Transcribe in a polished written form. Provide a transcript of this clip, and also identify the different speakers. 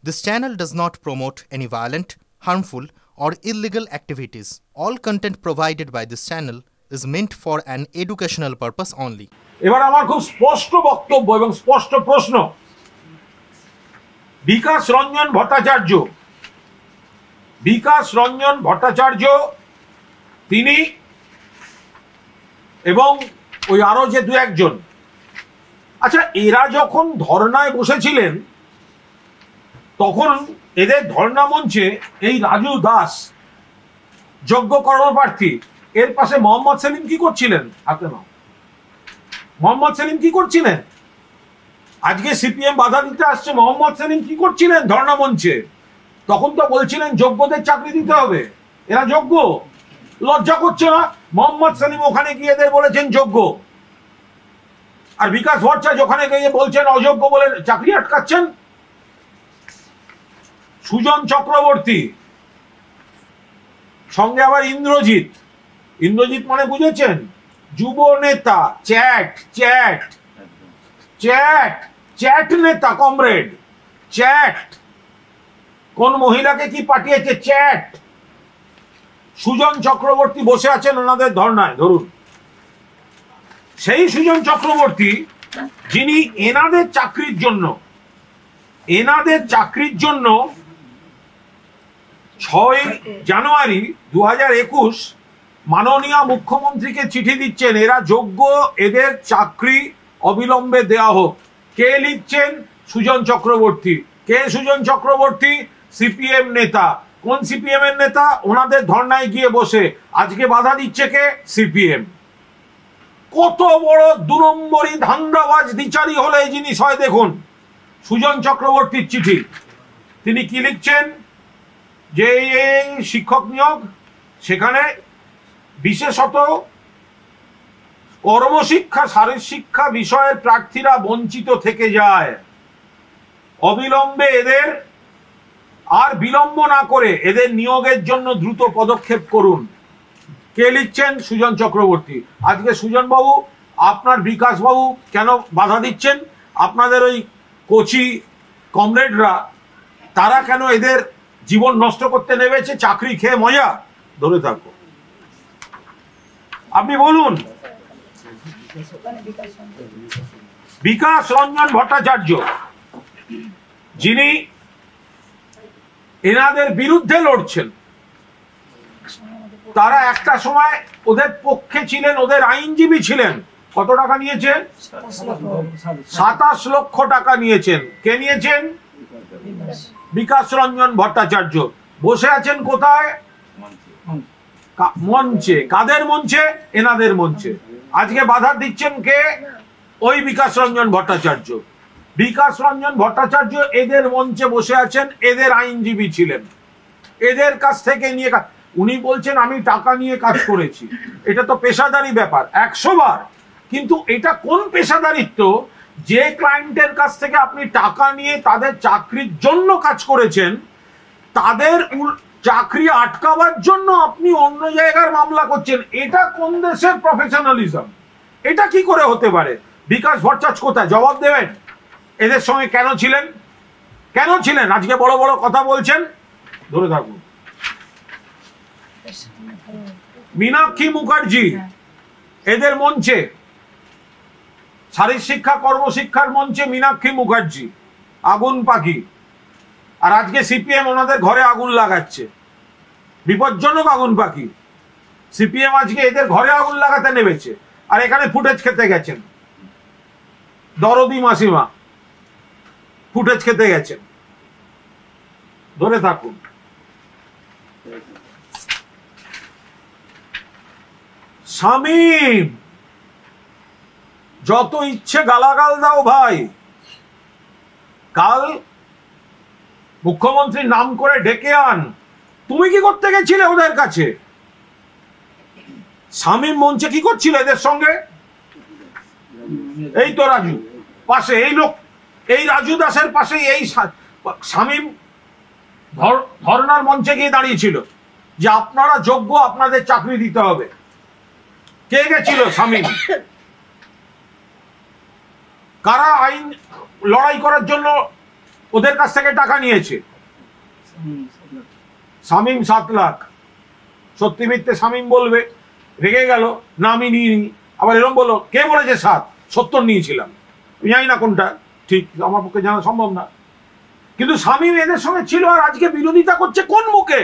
Speaker 1: This channel does not promote any violent, harmful, or illegal activities. All content provided by this channel is meant for an educational purpose only.
Speaker 2: এবার আমার খুব স্পষ্ট বক্তব্য এবং স্পষ্ট প্রশ্ন। বিকাশ রঞ্জন ভট্টাচার্য তিনি এবং ওই আরো যে দু একজন, আচ্ছা এরা যখন ধর্নায় বসেছিলেন তখন এদের ধর্না মঞ্চে এই রাজু দাস যোগ্য কর্মপ্রার্থী, এর পাশে মোহাম্মদ সেলিম কি করছিলেন? মোহাম্মদ সেলিম কি করছিলেন? আজকে সিপিএম বাধা দিতে আসছে, মোহাম্মদ সেলিম কি করছিলেন ধর্না মঞ্চে? তখন তো বলছিলেন যোগ্যদের চাকরি দিতে হবে, এরা যোগ্য। লজ্জা করছে না? মোহাম্মদ সেলিম ওখানে গিয়ে এদের বলেছেন যোগ্য, আর বিকাশ ভট্টাচার্য ওখানে গিয়ে বলছেন অযোগ্য বলে চাকরি আটকাচ্ছেন। সুজন চক্রবর্তী সঙ্গে আবার ইন্দ্রজিৎ মানে বুঝেছেন? যুব নেতা, চ্যাট নেতা, কমরেড চ্যাট। কোন মহিলাকে কি পাঠিয়েছে? চ্যাট। সুজন চক্রবর্তী বসে আছেন ওনাদের ধর্নায়, ধরুন সেই সুজন চক্রবর্তী যিনি এনাদের চাকরির জন্য 6 জানুয়ারি 2021 মাননীয় মুখ্যমন্ত্রীকে চিঠি দিচ্ছেন, এরা যোগ্য, এদের চাকরি অবিলম্বে দেয়া হোক। কে লিখছেন? সুজন চক্রবর্তী। কে সুজন চক্রবর্তী? সিপিএম নেতা। কোন সিপিএম এর নেতা? ওনাদের ধর্নায় গিয়ে বসে। আজকে বাধা দিচ্ছে কে? সিপিএম। কত বড় 2 নম্বরই ধান্দাবাজ দ্বিচারী হলে এই জিনিস হয়। দেখুন সুজন চক্রবর্তীর চিঠি, তিনি কি লিখছেন যে এই শিক্ষক নিয়োগ, সেখানে বিশেষত কর্মশিক্ষা, শারীরশিক্ষা বিষয়ের প্রার্থীরা বঞ্চিত থেকে যায়। অবিলম্বে এদের, আর বিলম্ব না করে এদের নিয়োগের জন্য দ্রুত পদক্ষেপ করুন। কে লিখছেন? সুজন চক্রবর্তী। আজকে সুজন বাবু, আপনার বিকাশ বাবু কেন বাধা দিচ্ছেন? আপনাদের ওই কোচি কমরেডরা, তারা কেন এদের জীবন নষ্ট করতে নেমেছে? চাকরি খেয়ে মজা। ধরে থাকো, আপনি বলুন। বিকাশ রঞ্জন ভট্টাচার্য যিনি এনাদের বিরুদ্ধে লড়ছেন, তারা একটা সময় ওদের পক্ষে ছিলেন, ওদের আইনজীবী ছিলেন। কত টাকা নিয়েছেন? 27 লক্ষ টাকা নিয়েছেন। কে নিয়েছেন? বিকাশ রঞ্জন ভট্টাচার্য। বসে আছেন কোথায়? মঞ্চে। কাদের মঞ্চে? এনাদের মঞ্চে। আজকে বাধা দিচ্ছেন কে? ওই বিকাশ রঞ্জন ভট্টাচার্য। বিকাশ রঞ্জন ভট্টাচার্য এদের মঞ্চে বসে আছেন, এদের আইনজীবী ছিলেন। এদের কাছ থেকে নিয়ে উনি বলছেন আমি টাকা নিয়ে কাজ করেছি। এটা তো পেশাদারি ব্যাপার 100 বার, কিন্তু এটা কোন পেশাদারিত্ব যে ক্লায়েন্টের কাছ থেকে আপনি টাকা নিয়ে তাদের চাকরির জন্য কাজ করেছেন, তাদের চাকরি আটকাবার জন্য আপনি অন্য জায়গার মামলা করছেন? এটা কোন দেশের প্রফেশনালিজম? এটা কি করে হতে পারে? বিকাশ ভট্টাচার্য কোথায়? জবাব দেবেন। এদের সঙ্গে কেন ছিলেন? আজকে বড় বড় কথা বলছেন। ধরে থাকুন। মীনাক্ষী মুখার্জি এদের মঞ্চে, শারীরশিক্ষা কর্মশিক্ষার মঞ্চে মীনাক্ষী মুখার্জি আগুন পাখি। আর আজকে সিপিএম ওনাদের ঘরে আগুন লাগাচ্ছে। বিপজ্জনক আগুন পাখি। সিপিএম আজকে এদের ঘরে আগুন লাগাতে নেমেছে, আর এখানে ফুটেজ খেতে গেছেন। দরদি মাসিমা ফুটেজ খেতে গেছেন। ধরে থাকুন। শামীম, যত ইচ্ছে গালাগাল দাও ভাই, কাল মুখ্যমন্ত্রীর নাম করে ডেকে আন। তুমি কি করতে গেছিলে ওদের কাছে? শামীম মঞ্চে কি করছিল এদের সঙ্গে? এই তো রাজু পাশে, এই লোক, এই রাজু দাসের পাশে এই শামীম ধর্নার মঞ্চে গিয়ে দাঁড়িয়েছিল যে আপনারা যোগ্য, আপনাদের চাকরি দিতে হবে। কে গেছিল? শামীম। কারা আইন লড়াই করার জন্য ওদের কাছ থেকে টাকা নিয়েছে। শামীম 7 লাখ, সত্যি মিথ্যে শামীম বলবে, রেগে গেল, না আমি নিইনি। আবার এরকম বললো, কে বলেছে 7? 70 নিয়েছিলাম। আমি জানি না কোনটা ঠিক, আমার পক্ষে জানা সম্ভব না। কিন্তু শামীম এদের সঙ্গে ছিল, আর আজকে বিরোধিতা করছে কোন মুখে?